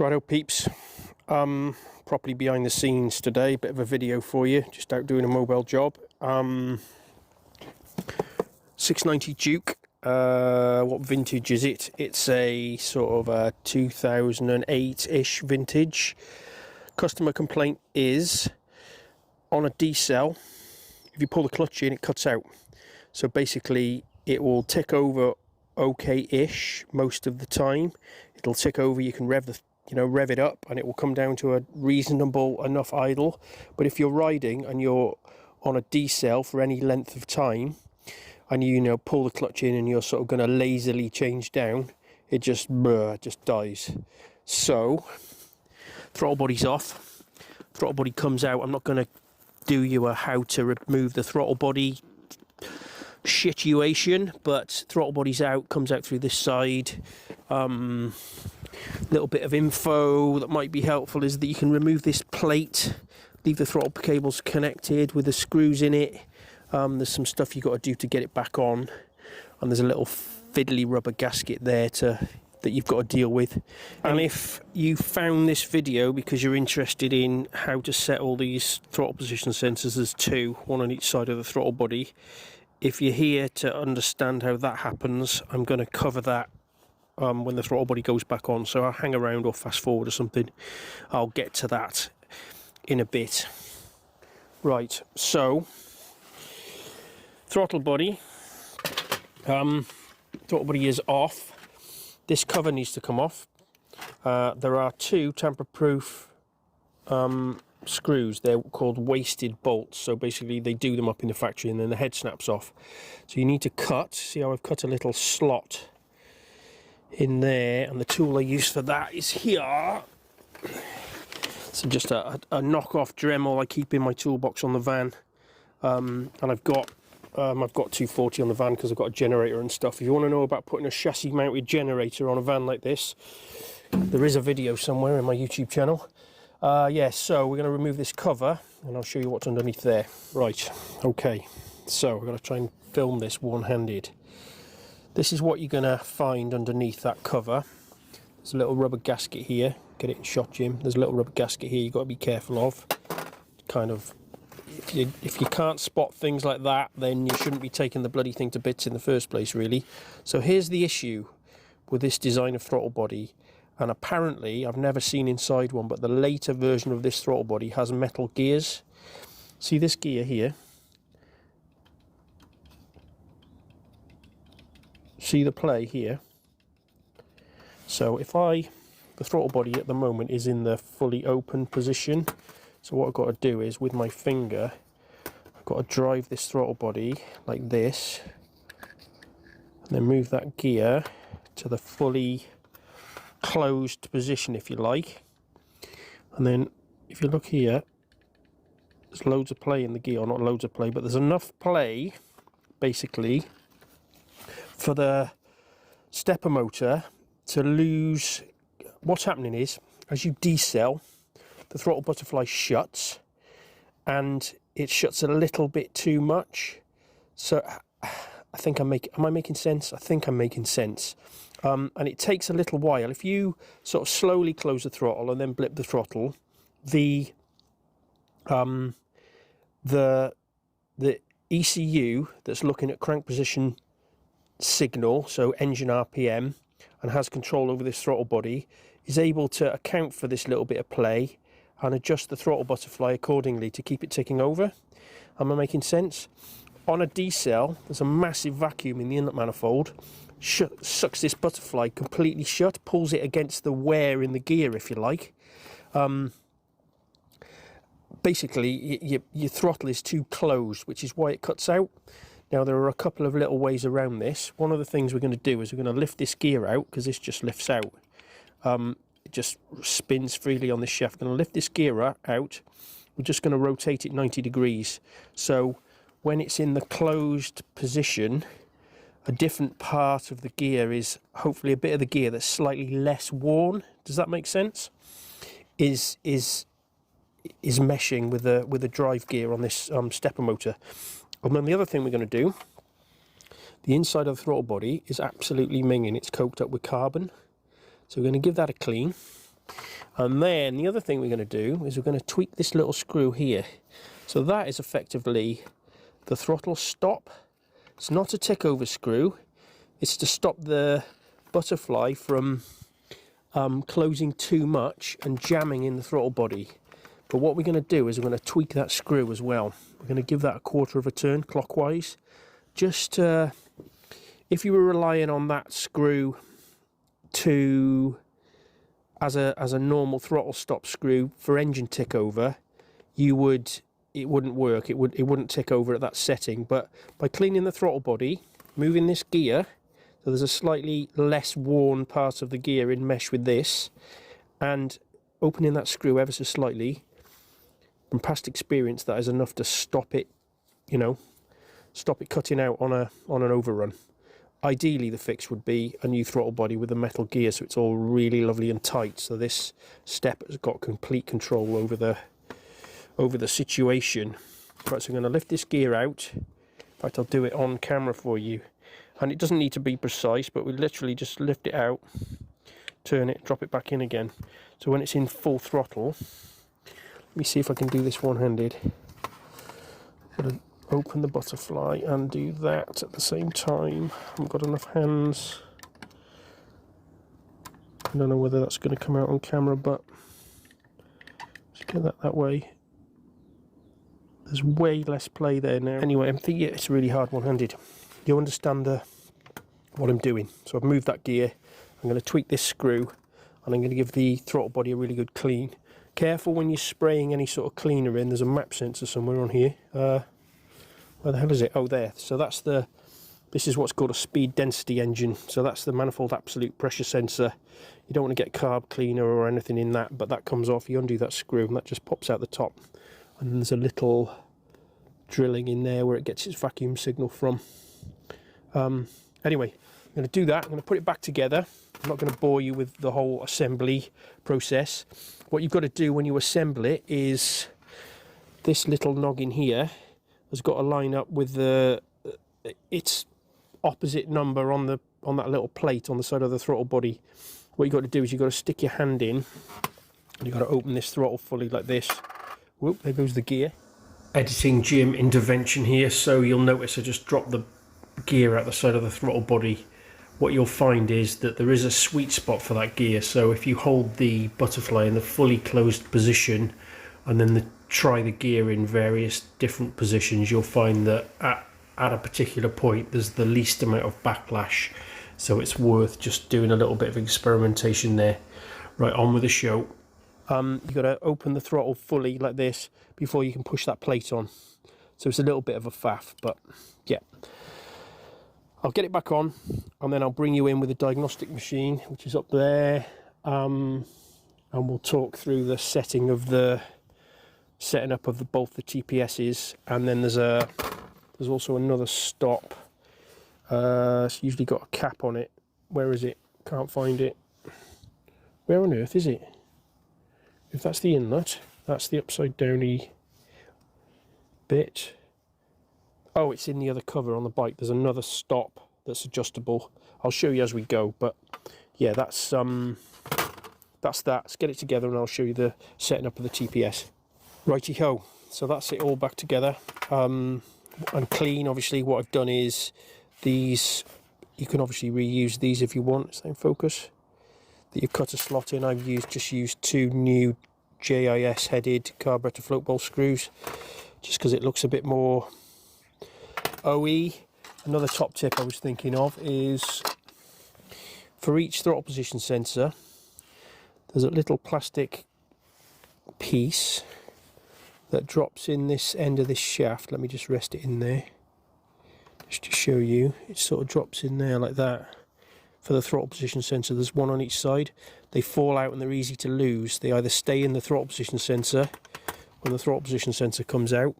Righto peeps, properly behind the scenes today, bit of a video for you, just out doing a mobile job. 690 Duke, what vintage is it? It's a sort of a 2008-ish vintage. Customer complaint is, on a D-cell, if you pull the clutch in, it cuts out. So basically, it will tick over okay-ish most of the time. It'll tick over, you can rev it up and it will come down to a reasonable enough idle. But if you're riding and you're on a D-cell for any length of time and you pull the clutch in and you're sort of going to lazily change down, it just dies. So throttle body's off, throttle body comes out. I'm not going to do you a how to remove the throttle body situation, but throttle body's out, comes out through this side. Little bit of info that might be helpful is that you can remove this plate, leave the throttle cables connected with the screws in it. There's some stuff you've got to do to get it back on, and there's a little fiddly rubber gasket there that you've got to deal with. And if you found this video because you're interested in how to set all these throttle position sensors, there's two, one on each side of the throttle body. If you're here to understand how that happens, I'm going to cover that when the throttle body goes back on, so I'll hang around or fast forward or something. I'll get to that in a bit. Right, so throttle body is off. This cover needs to come off. There are two tamper-proof screws. They're called wasted bolts, so basically they do them up in the factory and then the head snaps off. So you need to cut, see how I've cut a little slot in there, and the tool I use for that is here. So just a knockoff Dremel I keep in my toolbox on the van, and I've got 240 on the van because I've got a generator and stuff. If you want to know about putting a chassis mounted generator on a van like this, there is a video somewhere in my YouTube channel. So we're going to remove this cover and I'll show you what's underneath there. Right, okay, so we're going to try and film this one-handed. This is what you're going to find underneath that cover. There's a little rubber gasket here. Get it in shot, Jim. There's a little rubber gasket here you've got to be careful of. Kind of, if you can't spot things like that, then you shouldn't be taking the bloody thing to bits in the first place, really. So here's the issue with this design of throttle body. And apparently, I've never seen inside one, but the later version of this throttle body has metal gears. See this gear here? See the play here? So the throttle body at the moment is in the fully open position. So what I've got to do is, with my finger, I've got to drive this throttle body like this, and then move that gear to the fully closed position, if you like. And then if you look here, there's loads of play in the gear, or not loads of play, but there's enough play basically for the stepper motor to lose. What's happening is, as you decel, the throttle butterfly shuts, and it shuts a little bit too much. So I think am I making sense? I think I'm making sense. And it takes a little while. If you sort of slowly close the throttle and then blip the throttle, the ECU that's looking at crank position signal, so engine RPM, and has control over this throttle body, is able to account for this little bit of play and adjust the throttle butterfly accordingly to keep it ticking over. Am I making sense? On a D-cell, there's a massive vacuum in the inlet manifold, sucks this butterfly completely shut, pulls it against the wear in the gear, if you like. Basically, your throttle is too closed, which is why it cuts out. Now, there are a couple of little ways around this. One of the things we're going to do is we're going to lift this gear out, because this just lifts out. It just spins freely on this shaft. We're going to lift this gear out. We're just going to rotate it 90 degrees. So when it's in the closed position, a different part of the gear is, hopefully a bit of the gear that's slightly less worn. Does that make sense? Is meshing with the drive gear on this stepper motor. And then the other thing we're going to do, the inside of the throttle body is absolutely minging. It's coked up with carbon. So we're going to give that a clean. And then the other thing we're going to do is we're going to tweak this little screw here. So that is effectively the throttle stop. It's not a tick over screw. It's to stop the butterfly from closing too much and jamming in the throttle body. But what we're going to do is we're going to tweak that screw as well. We're going to give that a quarter of a turn clockwise. Just if you were relying on that screw to as a normal throttle stop screw for engine tick over, it wouldn't work. It wouldn't tick over at that setting. But by cleaning the throttle body, moving this gear, so there's a slightly less worn part of the gear in mesh with this, and opening that screw ever so slightly, from past experience, that is enough to stop it, you know, stop it cutting out on an overrun. Ideally, the fix would be a new throttle body with a metal gear, so it's all really lovely and tight. So this step has got complete control over the situation. Right, so I'm going to lift this gear out. In fact, I'll do it on camera for you. And it doesn't need to be precise, but we literally just lift it out, turn it, drop it back in again. So when it's in full throttle, let me see if I can do this one-handed. I'm going to open the butterfly and do that at the same time. I haven't got enough hands. I don't know whether that's going to come out on camera, but let's get that way. There's way less play there now. Anyway, I'm thinking it's really hard one-handed. You understand what I'm doing. So I've moved that gear. I'm going to tweak this screw, and I'm going to give the throttle body a really good clean. Careful when you're spraying any sort of cleaner in. There's a map sensor somewhere on here. Where the hell is it? Oh, there. So this is what's called a speed density engine. So that's the manifold absolute pressure sensor. You don't want to get carb cleaner or anything in that, but that comes off. You undo that screw and that just pops out the top. And then there's a little drilling in there where it gets its vacuum signal from. Anyway, I'm going to do that. I'm going to put it back together. I'm not going to bore you with the whole assembly process. What you've got to do when you assemble it is this little noggin here has got to line up with its opposite number on that little plate on the side of the throttle body. What you've got to do is you've got to stick your hand in, and you've got to open this throttle fully like this. Whoop, there goes the gear. Editing Jim intervention here, so you'll notice I just dropped the gear out the side of the throttle body. What you'll find is that there is a sweet spot for that gear, so if you hold the butterfly in the fully closed position and then try the gear in various different positions, you'll find that at a particular point there's the least amount of backlash, so it's worth just doing a little bit of experimentation there. Right, on with the show. You've got to open the throttle fully like this before you can push that plate on, so it's a little bit of a faff, but yeah. I'll get it back on, and then I'll bring you in with the diagnostic machine, which is up there, and we'll talk through the setting up of both the TPSs. And then there's also another stop. It's usually got a cap on it. Where is it? Can't find it. Where on earth is it? If that's the inlet, that's the upside downy bit. Oh, it's in the other cover on the bike. There's another stop that's adjustable. I'll show you as we go, but yeah, that's that. Let's get it together and I'll show you the setting up of the TPS. Righty ho. So that's it all back together. And clean. Obviously, what I've done is these. You can obviously reuse these if you want. Same focus. That you've cut a slot in. I've just used two new JIS headed carburetor float bolt screws, just because it looks a bit more OE. Another top tip I was thinking of is for each throttle position sensor, there's a little plastic piece that drops in this end of this shaft. Let me just rest it in there just to show you. It sort of drops in there like that. For the throttle position sensor, there's one on each side. They fall out and they're easy to lose. They either stay in the throttle position sensor when the throttle position sensor comes out,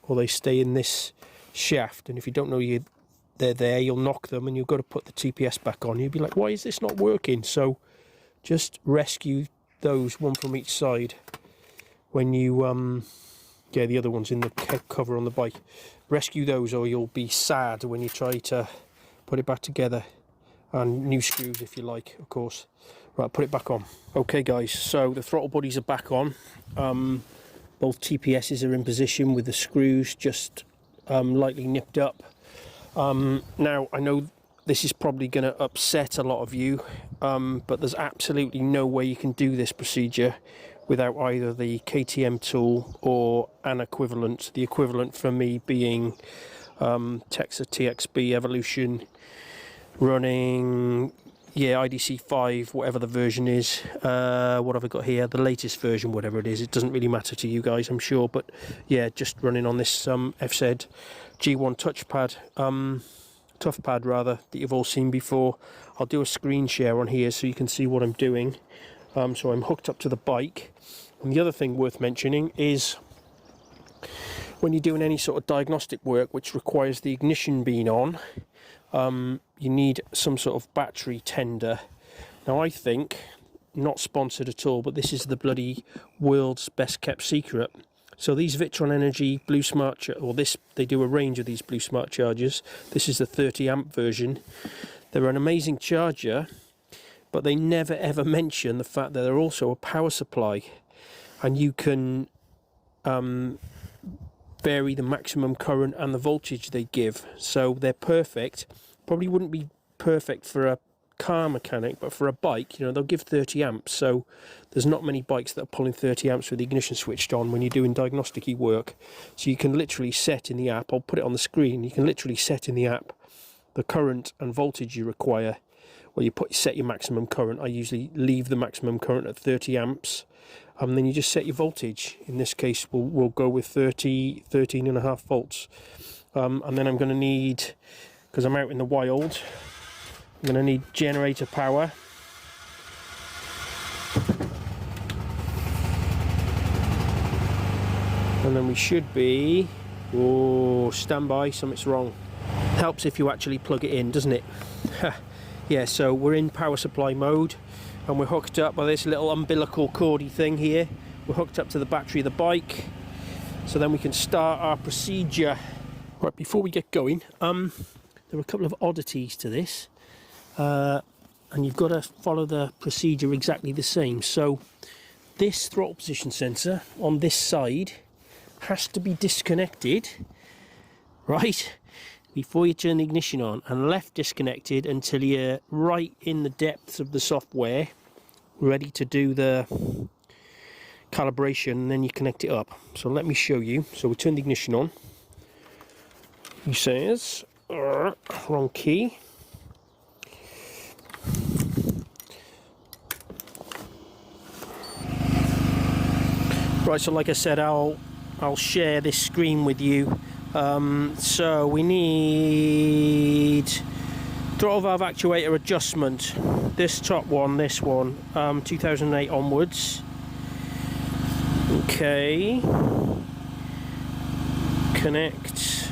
or they stay in this shaft, and if you don't know they're there, you'll knock them and you've got to put the TPS back on. You'll be like, why is this not working? So just rescue those, one from each side, when you yeah, the other one's in the cover on the bike. Rescue those or you'll be sad when you try to put it back together. And new screws if you like, of course. Right, put it back on. Okay guys, so the throttle bodies are back on. Both TPSs are in position with the screws just lightly nipped up. Now I know this is probably going to upset a lot of you, but there's absolutely no way you can do this procedure without either the KTM tool or an equivalent. The equivalent for me being Texas TXB Evolution running, yeah, IDC 5, whatever the version is. What have I got here? The latest version, whatever it is. It doesn't really matter to you guys, I'm sure, but yeah, just running on this FZ G1 tough pad rather, that you've all seen before. I'll do a screen share on here so you can see what I'm doing. So I'm hooked up to the bike. And the other thing worth mentioning is when you're doing any sort of diagnostic work which requires the ignition being on, you need some sort of battery tender. Now I think, not sponsored at all, but this is the bloody world's best kept secret. So these Victron Energy Blue Smart, or this, they do a range of these Blue Smart chargers. This is the 30 amp version. They're an amazing charger, but they never ever mention the fact that they're also a power supply, and you can vary the maximum current and the voltage they give. So they're perfect. Probably wouldn't be perfect for a car mechanic, but for a bike, you know, they'll give 30 amps. So there's not many bikes that are pulling 30 amps with the ignition switched on when you're doing diagnostic-y work. So you can literally set in the app, I'll put it on the screen, you can literally set in the app the current and voltage you require. Well, you set your maximum current. I usually leave the maximum current at 30 amps, and then you just set your voltage. In this case, we'll go with 13.5 volts. And then I'm going to need, because I'm out in the wild, I'm going to need generator power. And then we should be, oh, stand by, something's wrong. Helps if you actually plug it in, doesn't it? Yeah, so we're in power supply mode, and we're hooked up by this little umbilical cordy thing here. We're hooked up to the battery of the bike, so then we can start our procedure. Right, before we get going, there are a couple of oddities to this, and you've got to follow the procedure exactly the same. So this throttle position sensor on this side has to be disconnected, right, before you turn the ignition on, and left disconnected until you're right in the depths of the software, ready to do the calibration, and then you connect it up. So let me show you. So we turn the ignition on. He says, wrong key. Right, so like I said, I'll share this screen with you. So we need throttle valve actuator adjustment. This top one, this one, 2008 onwards. Okay. Connect.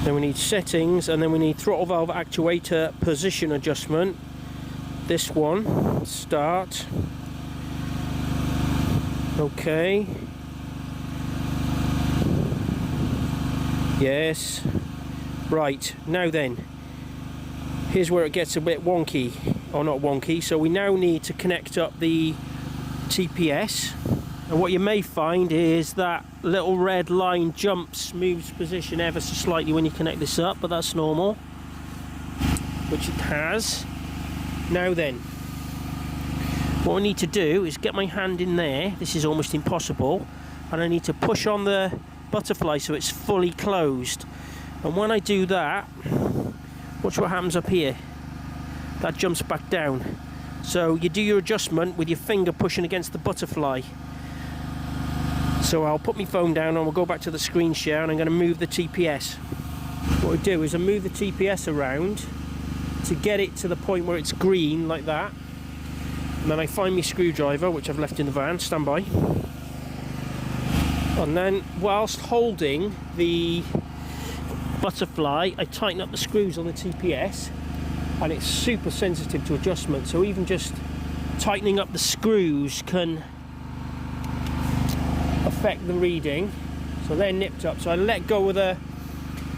Then we need settings, and then we need throttle valve actuator position adjustment. This one, start. Okay. Yes. Right, now then, here's where it gets a bit wonky, or not wonky. So we now need to connect up the TPS, and what you may find is that little red line moves position ever so slightly when you connect this up, but that's normal, which it has. Now then, what I need to do is get my hand in there. This is almost impossible, and I need to push on the butterfly so it's fully closed. And when I do that, watch what happens up here. That jumps back down. So you do your adjustment with your finger pushing against the butterfly. So I'll put my phone down and we'll go back to the screen share, and I'm going to move the TPS. What I do is I move the TPS around to get it to the point where it's green like that, and then I find my screwdriver, which I've left in the van, stand by, and then whilst holding the butterfly I tighten up the screws on the TPS, and it's super sensitive to adjustment, so even just tightening up the screws can affect the reading. So they're nipped up. So I let go of the...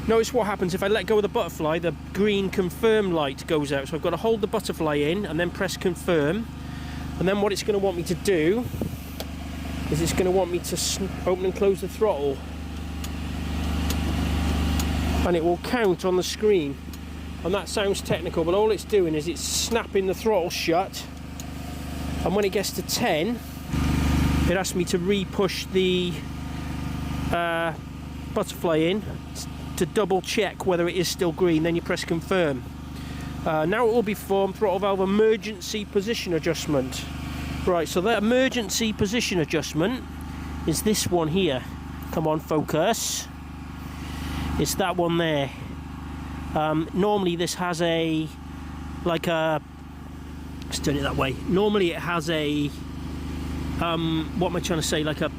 Notice what happens if I let go of the butterfly, the green confirm light goes out. So I've got to hold the butterfly in and then press confirm. And then what it's going to want me to do is it's going to want me to open and close the throttle. And it will count on the screen. And that sounds technical, but all it's doing is it's snapping the throttle shut. And when it gets to 10, it asks me to re-push the butterfly in to double check whether it is still green. Then you press confirm. Now it will be formed throttle valve emergency position adjustment. Right, so that emergency position adjustment is this one here. Come on, focus. It's that one there. Normally this has a, like a, let's turn it that way. Normally it has a, what am I trying to say? Like a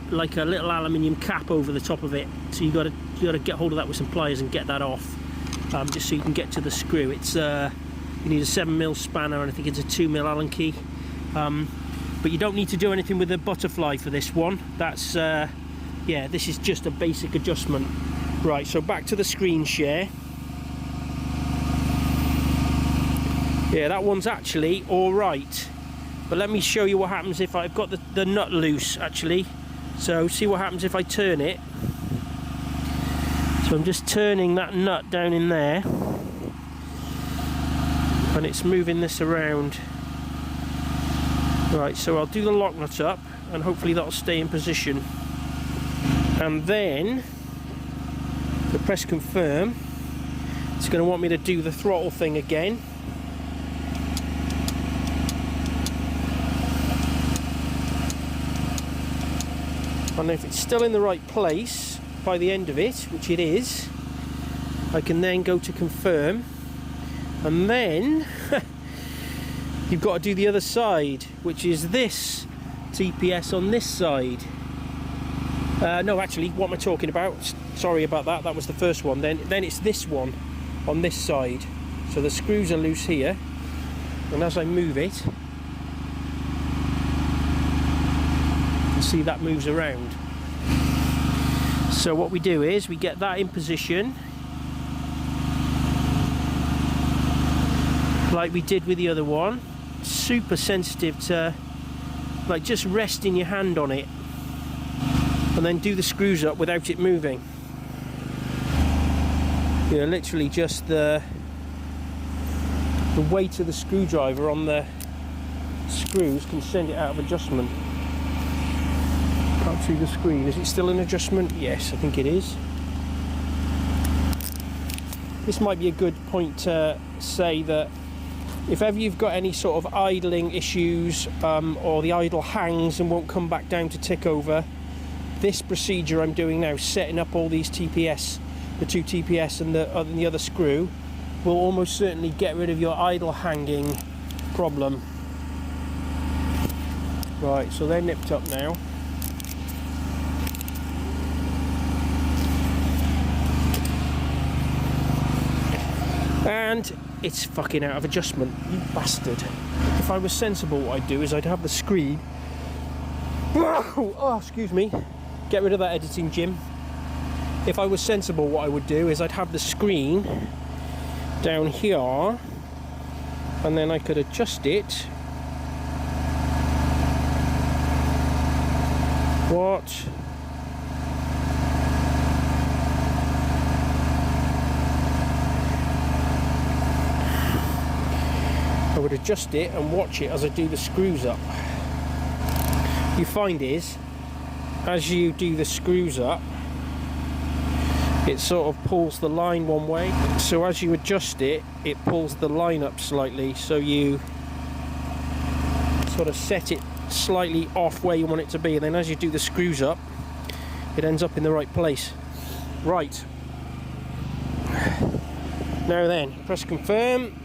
little aluminium cap over the top of it. So you got to get hold of that with some pliers and get that off, just so you can get to the screw. It's you need a 7mm spanner and I think it's a 2mm Allen key. But you don't need to do anything with the butterfly for this one. That's yeah, this is just a basic adjustment. Right, so back to the screen share. Yeah, that one's actually all right. But let me show you what happens if I've got the nut loose, actually. So see what happens if I turn it. So I'm just turning that nut down in there. And it's moving this around. Right, so I'll do the lock nut up and hopefully that'll stay in position. And then, to press confirm, it's going to want me to do the throttle thing again. And if it's still in the right place by the end of it, which it is, I can then go to confirm. And then you've got to do the other side, which is this TPS on this side. No, actually, what am I talking about? Sorry about that. That was the first one. Then it's this one on this side. So the screws are loose here, and as I move it, you can see that moves around. So what we do is we get that in position, like we did with the other one. Super sensitive to, like, just resting your hand on it and then do the screws up without it moving. You know, literally just the weight of the screwdriver on the screws can send it out of adjustment. Can't see the screen. Is it still in adjustment? Yes, I think it is. This might be a good point to say that if ever you've got any sort of idling issues, or the idle hangs and won't come back down to tick over, this procedure I'm doing now, setting up all these TPS, the two TPS and the other screw, will almost certainly get rid of your idle hanging problem. Right, so they're nipped up now. And it's fucking out of adjustment, you bastard. If I was sensible, what I'd do is I'd have the screen. Oh, excuse me. Get rid of that editing, Jim. If I was sensible, what I would do is I'd have the screen down here, and then I could adjust it. What? I would adjust it and watch it as I do the screws up. You find is, as you do the screws up, it sort of pulls the line one way. So as you adjust it, it pulls the line up slightly. So you sort of set it slightly off where you want it to be. And then as you do the screws up, it ends up in the right place. Right. Now then, press confirm.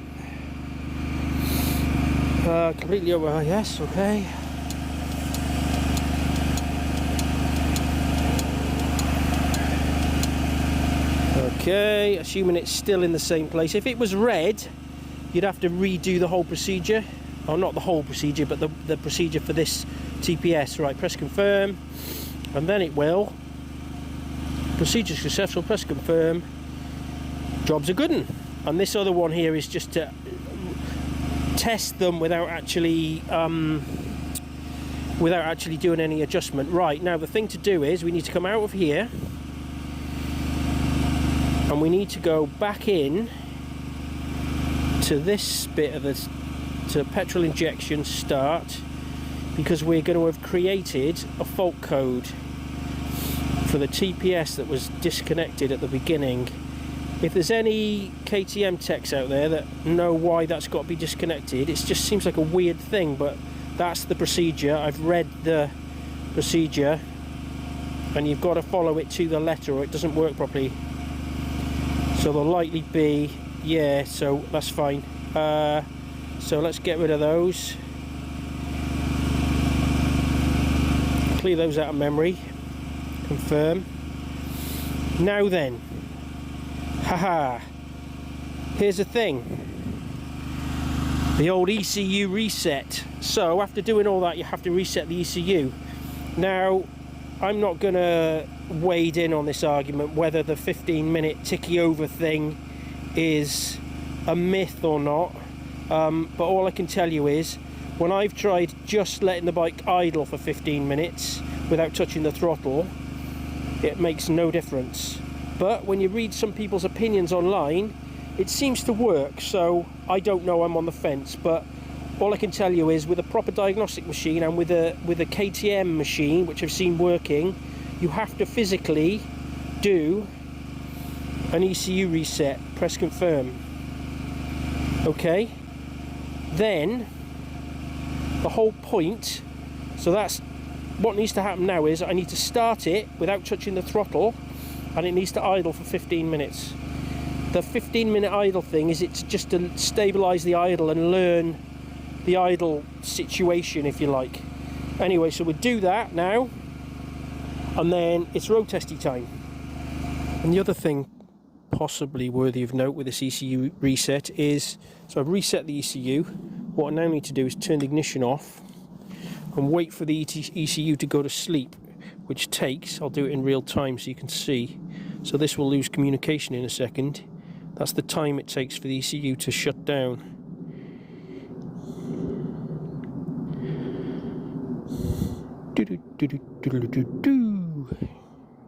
Completely over, yes, okay. Okay, assuming it's still in the same place. If it was red, you'd have to redo the whole procedure. Oh, not the whole procedure, but the procedure for this TPS. Right, press confirm, and then it will Procedure successful, press confirm. Job's a good one. And this other one here is just to test them without actually doing any adjustment. Right, now the thing to do is we need to come out of here and we need to go back in to this bit of this, to petrol injection start, because we're going to have created a fault code for the TPS that was disconnected at the beginning. If there's any KTM techs out there that know why that's got to be disconnected, it just seems like a weird thing, but that's the procedure. I've read the procedure and you've got to follow it to the letter or it doesn't work properly. So there'll likely be, yeah, so that's fine. So let's get rid of those. Clear those out of memory. Confirm. Now then, haha, here's the thing, the old ECU reset. So after doing all that, you have to reset the ECU. Now, I'm not going to wade in on this argument whether the 15-minute ticky over thing is a myth or not, but all I can tell you is when I've tried just letting the bike idle for 15 minutes without touching the throttle, it makes no difference. But when you read some people's opinions online, it seems to work. So I don't know, I'm on the fence, but all I can tell you is with a proper diagnostic machine and with a KTM machine, which I've seen working, you have to physically do an ECU reset. Press confirm. Okay, then the whole point, so that's what needs to happen now, is I need to start it without touching the throttle and it needs to idle for 15 minutes. The 15-minute idle thing is it's just to stabilize the idle and learn the idle situation, if you like. Anyway, so we'll do that now and then it's road testy time. And the other thing possibly worthy of note with this ECU reset is, so I've reset the ECU. What I now need to do is turn the ignition off and wait for the ECU to go to sleep, which takes, I'll do it in real time so you can see. So this will lose communication in a second. That's the time it takes for the ECU to shut down.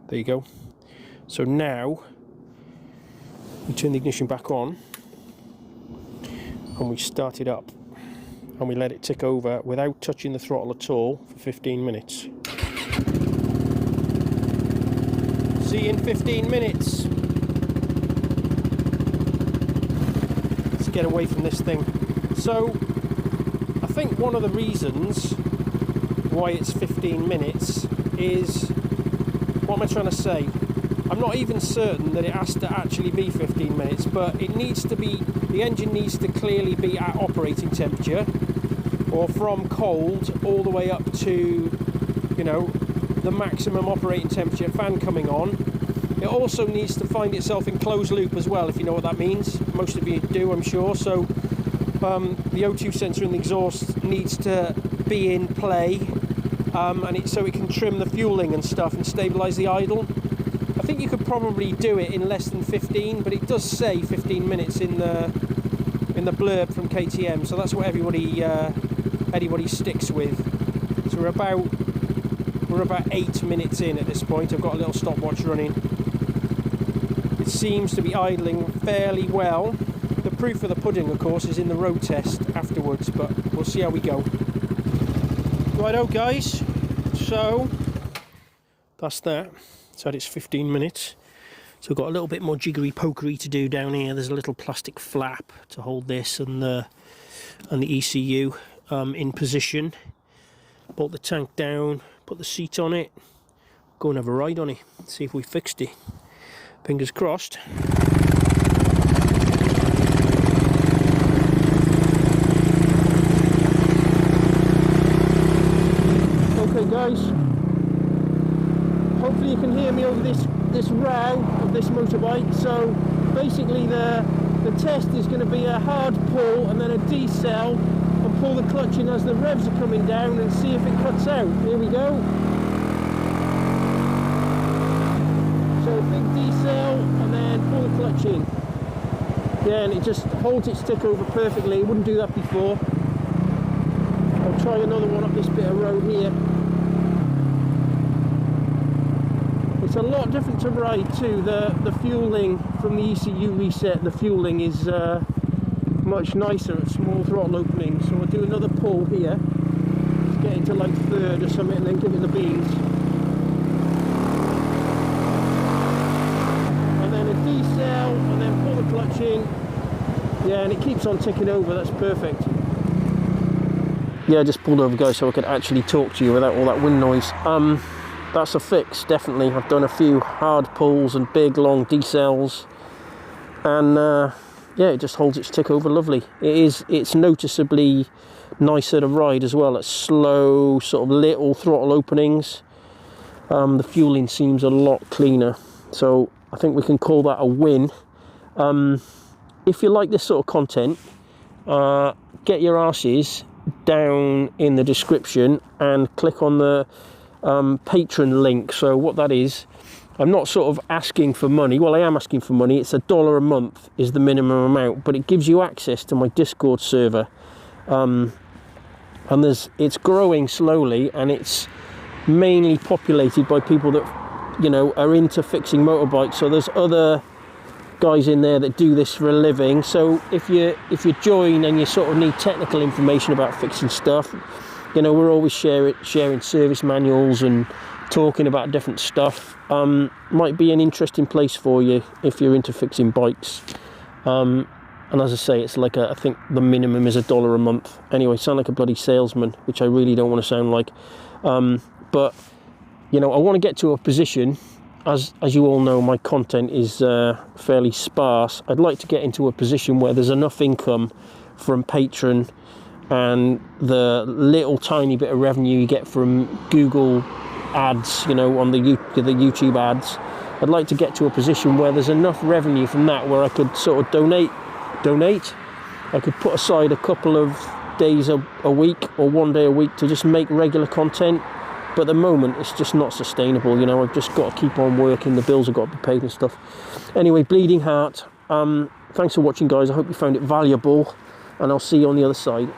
There you go. So now we turn the ignition back on and we start it up and we let it tick over without touching the throttle at all for 15 minutes. See you in 15 minutes. Let's get away from this thing. So I think one of the reasons why it's 15 minutes is, what am I trying to say? I'm not even certain that it has to actually be 15 minutes, but it needs to be, the engine needs to clearly be at operating temperature, or from cold all the way up to, you know, the maximum operating temperature, fan coming on. It also needs to find itself in closed loop as well, if you know what that means. Most of you do, I'm sure. So the O2 sensor in the exhaust needs to be in play, and so it can trim the fueling and stuff and stabilize the idle. I think you could probably do it in less than 15, but it does say 15 minutes in the blurb from KTM, so that's what everybody sticks with. So we're about 8 minutes in at this point. I've got a little stopwatch running. It seems to be idling fairly well. The proof of the pudding, of course, is in the road test afterwards, but we'll see how we go. Righto, guys. So that's that. So it's 15 minutes. So we've got a little bit more jiggery pokery to do down here. There's a little plastic flap to hold this and the ECU in position. Bolt the tank down, put the seat on it, go and have a ride on it, see if we fixed it. Fingers crossed. Okay guys, hopefully you can hear me over this row of this motorbike. So basically the test is going to be a hard pull and then a decel, and pull the clutch in as the revs are coming down and see if it cuts out. Here we go. So D-cell and then pull the clutch in. Yeah, and it just holds its stick over perfectly. It wouldn't do that before. I'll try another one up this bit of road here. It's a lot different to ride too. The fueling from the ECU reset, the fueling is much nicer at small throttle openings. So I'll do another pull here. Just get into like third or something and then give it the beans. And then a D-cell and then pull the clutch in. Yeah, and it keeps on ticking over, that's perfect. Yeah, I just pulled over, guys, so I could actually talk to you without all that wind noise. That's a fix, definitely. I've done a few hard pulls and big long D-cells, and yeah, it just holds its tick over lovely. It's noticeably nicer to ride as well at slow, sort of little throttle openings. The fueling seems a lot cleaner, so I think we can call that a win. If you like this sort of content, get your arses down in the description and click on the patron link. So what that is, I'm not sort of asking for money. Well, I am asking for money. It's $1 a month is the minimum amount, but it gives you access to my Discord server, and it's growing slowly, and it's mainly populated by people that, you know, are into fixing motorbikes. So there's other guys in there that do this for a living. So if you join and you sort of need technical information about fixing stuff, you know, we're always sharing service manuals and talking about different stuff. Might be an interesting place for you if you're into fixing bikes. And as I say, it's like I think the minimum is $1 a month. Anyway, sound like a bloody salesman, which I really don't want to sound like. But you know, I want to get to a position, as you all know, my content is fairly sparse. I'd like to get into a position where there's enough income from Patreon and the little tiny bit of revenue you get from Google ads, you know, on the YouTube ads. I'd like to get to a position where there's enough revenue from that where I could sort of donate. I could put aside a couple of days a week or one day a week to just make regular content. But at the moment, it's just not sustainable. You know, I've just got to keep on working. The bills have got to be paid and stuff. Anyway, bleeding heart. Thanks for watching, guys. I hope you found it valuable, and I'll see you on the other side.